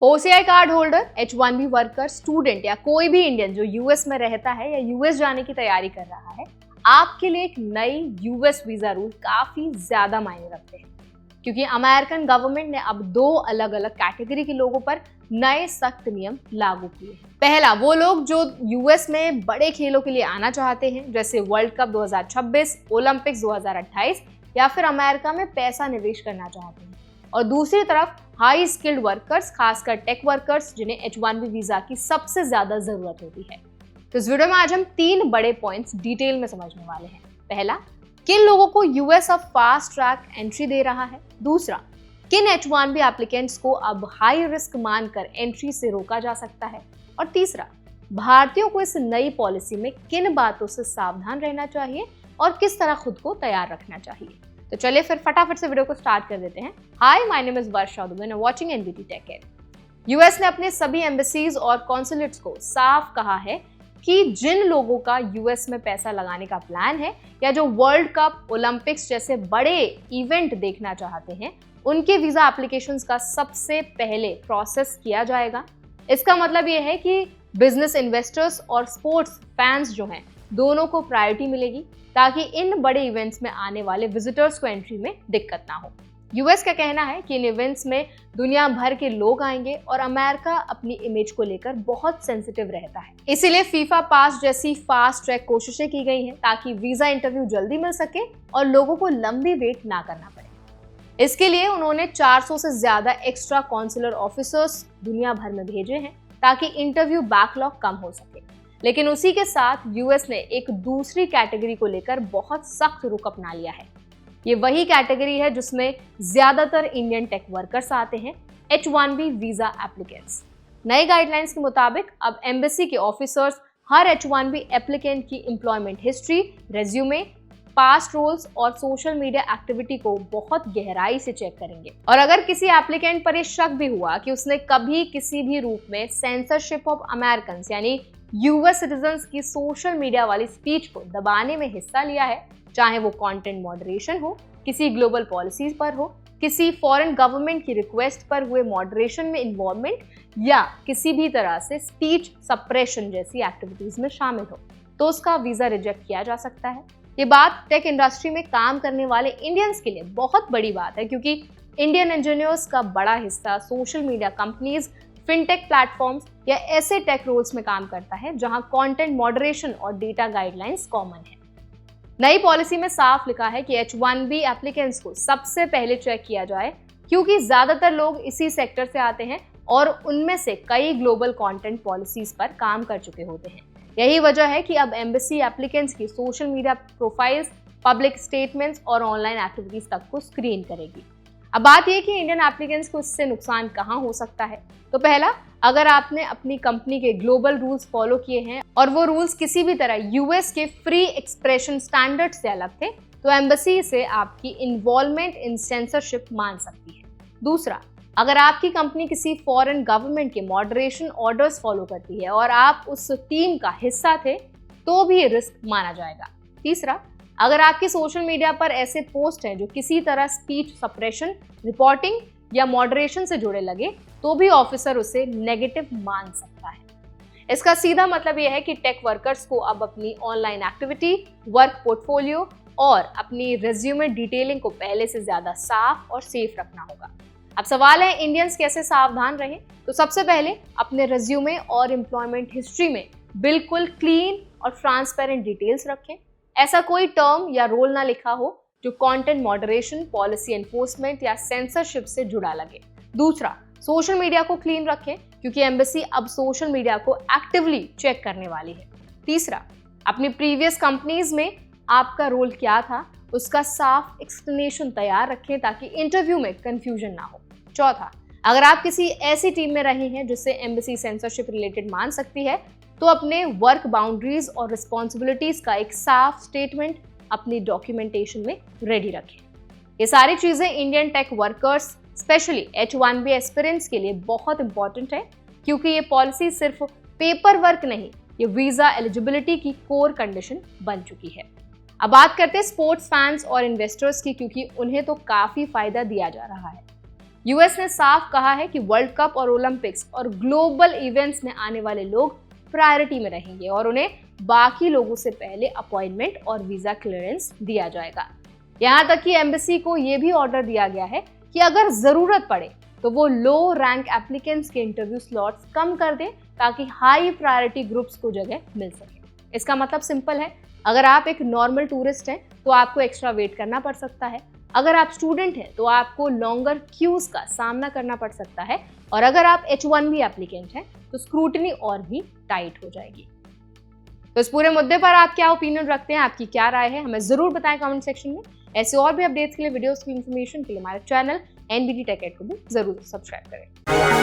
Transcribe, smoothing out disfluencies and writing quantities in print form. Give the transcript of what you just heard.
OCI card holder, H1B worker, student या कोई भी इंडियन जो यूएस में रहता है या यूएस जाने की तैयारी कर रहा है, आपके लिए एक नई यूएस वीजा रूल काफी ज्यादा मायने रखते हैं, क्योंकि अमेरिकन गवर्नमेंट ने अब दो अलग अलग कैटेगरी के लोगों पर नए सख्त नियम लागू किए हैं। पहला, वो लोग जो यूएस में बड़े खेलों के लिए आना चाहते हैं, जैसे वर्ल्ड कप 2026, ओलंपिक्स 2028 या फिर अमेरिका में पैसा निवेश करना चाहते हैं। और दूसरी तरफ हाई स्किल्ड वर्कर्स, खासकर टेक वर्कर्स, जिन्हें H1B वीजा की सबसे ज्यादा जरूरत होती है। तो इस वीडियो में आज हम 3 बड़े पॉइंट्स डिटेल में समझने वाले हैं। पहला, किन लोगों को यूएस अब फास्ट ट्रैक एंट्री दे रहा है। दूसरा, किन H1B एप्लीकेंट्स को अब हाई रिस्क मानकर एंट्री से रोका जा सकता है। और तीसरा, भारतीयों को इस नई पॉलिसी में किन बातों से सावधान रहना चाहिए और किस तरह खुद को तैयार रखना चाहिए। तो चलिए फिर फटाफट से वीडियो को स्टार्ट कर देते हैं। Hi, my name is Varsha Dubey and watching NBT tech care. US ने अपने सभी एम्बेसीज और कॉन्सुलेट्स को साफ कहा है कि जिन लोगों का यूएस में पैसा लगाने का प्लान है या जो वर्ल्ड कप, ओलंपिक्स जैसे बड़े इवेंट देखना चाहते हैं, उनके वीजा एप्लीकेशंस का सबसे पहले प्रोसेस किया जाएगा। इसका मतलब ये है कि बिजनेस इन्वेस्टर्स और स्पोर्ट्स फैंस जो हैं, दोनों को प्रायोरिटी मिलेगी ताकि इन बड़े इवेंट्स में आने वाले विजिटर्स को एंट्री में दिक्कत ना हो। यूएस का कहना है कि इन इवेंट्स में दुनिया भर के लोग आएंगे और अमेरिका अपनी इमेज को लेकर बहुत सेंसिटिव रहता है। इसीलिए फीफा पास जैसी फास्ट ट्रैक कोशिशें की गई हैं ताकि वीजा इंटरव्यू जल्दी मिल सके और लोगों को लंबी वेट ना करना पड़े। इसके लिए उन्होंने 400 से ज्यादा एक्स्ट्रा कॉन्सुलर ऑफिसर्स दुनिया भर में भेजे हैं ताकि इंटरव्यू बैकलॉग कम हो सके। लेकिन उसी के साथ यूएस ने एक दूसरी कैटेगरी को लेकर बहुत सख्त रुख अपना लिया है। ये वही कैटेगरी है जिसमें ज्यादातर इंडियन टेक वर्कर्स आते हैं, H1B वीजा एप्लीकेंट्स। नए गाइडलाइंस के मुताबिक अब एम्बेसी के ऑफिसर्स हर H1B एप्लीकेंट की employment history, resume, past roles और सोशल मीडिया एक्टिविटी को बहुत गहराई से चेक करेंगे। और अगर किसी एप्लीकेंट पर यह शक भी हुआ कि उसने कभी किसी भी रूप में सेंसरशिप ऑफ अमेरिकन यानी यूएस सिटीजन्स की सोशल मीडिया वाली स्पीच को दबाने में हिस्सा लिया है, चाहे वो कंटेंट मॉडरेशन हो, किसी ग्लोबल पॉलिसीज पर हो, किसी फॉरेन गवर्नमेंट की रिक्वेस्ट पर हुए मॉडरेशन में इन्वॉल्वमेंट या किसी भी तरह से स्पीच सप्रेशन जैसी एक्टिविटीज में शामिल हो, तो उसका वीजा रिजेक्ट किया जा सकता है। ये बात टेक इंडस्ट्री में काम करने वाले इंडियंस के लिए बहुत बड़ी बात है, क्योंकि इंडियन इंजीनियर्स का बड़ा हिस्सा social media companies, fintech platforms या ऐसे टेक रोल्स में काम करता है जहां कंटेंट मॉडरेशन और डेटा गाइडलाइंस कॉमन है। नई पॉलिसी में साफ लिखा है कि H1B एप्लीकेंट्स को सबसे पहले चेक किया जाए, क्योंकि ज्यादातर लोग इसी सेक्टर से आते हैं और उनमें से कई ग्लोबल कंटेंट पॉलिसीज पर काम कर चुके होते हैं। यही वजह है कि अब एम्बेसी एप्लीकेंट्स की social media profiles, public statements और ऑनलाइन एक्टिविटीज तक को स्क्रीन करेगी। अब बात यह कि इंडियन एप्लीकेंट्स को इससे नुकसान कहां हो सकता है। तो पहला, अगर आपने अपनी कंपनी के ग्लोबल रूल्स फॉलो किए हैं और वो रूल्स किसी भी तरह यूएस के फ्री एक्सप्रेशन स्टैंडर्ड से अलग थे, तो एम्बेसी से आपकी इन्वॉल्वमेंट इन सेंसरशिप मान सकती है। दूसरा, अगर आपकी कंपनी किसी फॉरेन गवर्नमेंट के मॉडरेशन ऑर्डर्स फॉलो करती है और आप उस टीम का हिस्सा थे, तो भी रिस्क माना जाएगा। तीसरा, अगर आपकी सोशल मीडिया पर ऐसे पोस्ट हैं जो किसी तरह स्पीच सप्रेशन, रिपोर्टिंग या मॉडरेशन से जुड़े लगे, तो भी ऑफिसर उसे नेगेटिव मान सकता है। इसका सीधा मतलब यह है कि टेक वर्कर्स को अब अपनी ऑनलाइन एक्टिविटी, वर्क पोर्टफोलियो और अपनी रेज्यूमे डिटेलिंग को पहले से ज्यादा साफ और सेफ रखना होगा। अब सवाल है, इंडियंस कैसे सावधान रहें। तो सबसे पहले अपने रेज्यूमे और एम्प्लॉयमेंट हिस्ट्री में बिल्कुल क्लीन और ट्रांसपेरेंट डिटेल्स रखें। ऐसा कोई टर्म या रोल ना लिखा हो जो कंटेंट मॉडरेशन, पॉलिसी एनफोर्समेंट या सेंसरशिप से जुड़ा लगे। दूसरा, सोशल मीडिया को क्लीन रखें, क्योंकि एम्बेसी अब सोशल मीडिया को एक्टिवली चेक करने वाली है। तीसरा, अपनी प्रीवियस कंपनीज में आपका रोल क्या था, उसका साफ एक्सप्लेनेशन तैयार रखें ताकि इंटरव्यू में कंफ्यूजन ना हो। चौथा, अगर आप किसी ऐसी टीम में रहे हैं जिससे एम्बेसी सेंसरशिप रिलेटेड मान सकती है, तो अपने वर्क बाउंड्रीज और रिस्पॉन्सिबिलिटीज का एक साफ स्टेटमेंट अपनी डॉक्यूमेंटेशन में रेडी रखें। ये सारी चीजें Indian tech workers, specially H1B aspirants के लिए बहुत इंपॉर्टेंट है, क्योंकि ये पॉलिसी सिर्फ पेपर वर्क नहीं, ये वीजा एलिजिबिलिटी की कोर कंडीशन बन चुकी है। अब बात करते हैं स्पोर्ट्स फैंस और इन्वेस्टर्स की, क्योंकि उन्हें तो काफी फायदा दिया जा रहा है। यूएस ने साफ कहा है कि वर्ल्ड कप और ओलंपिक्स और ग्लोबल इवेंट्स में आने वाले लोग प्रायोरिटी में रहेंगे और उन्हें बाकी लोगों से पहले अपॉइंटमेंट और वीजा क्लियरेंस दिया जाएगा। यहाँ तक कि एम्बेसी को यह भी ऑर्डर दिया गया है कि अगर जरूरत पड़े तो वो लो रैंक एप्लीकेंट्स के इंटरव्यू स्लॉट्स कम कर दें ताकि हाई प्रायोरिटी ग्रुप्स को जगह मिल सके। इसका मतलब सिंपल है, अगर आप एक नॉर्मल टूरिस्ट हैं तो आपको एक्स्ट्रा वेट करना पड़ सकता है, अगर आप स्टूडेंट हैं तो आपको लॉन्गर क्यूज का सामना करना पड़ सकता है, और अगर आप H1B एप्लीकेंट हैं तो स्क्रूटनी और भी टाइट हो जाएगी। तो इस पूरे मुद्दे पर आप क्या ओपिनियन रखते हैं, आपकी क्या राय है, हमें जरूर बताएं कमेंट सेक्शन में। ऐसे और भी अपडेट्स के लिए, वीडियोस की इन्फॉर्मेशन के लिए हमारे चैनल NBT Tech Ed को भी जरूर सब्सक्राइब करें।